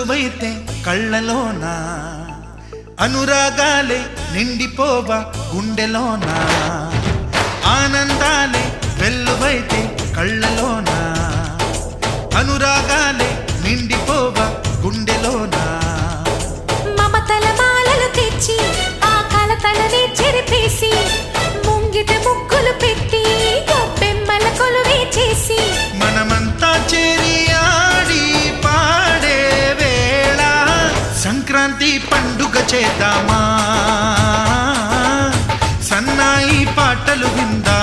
కొలువైతే కళ్ళలోన అనురాగాలే నిండిపోవ గుండెలోన ఆనందాలే వెల్లువైతే కళ్ళలోన అనురాగాలే నిండిపోవ గుండెలోన మమతల మాలలు తెచ్చి ఆ కలతలని చెరిపేసి ముంగిట ముగ్గులు పెట్టి గొప్పెమ్మల కొలువే చేసి మనమంతా చేరి ఆడి పాడే వేళ సంక్రాంతి పండుగ చేద్దామా సన్నాయి పాటలు విందా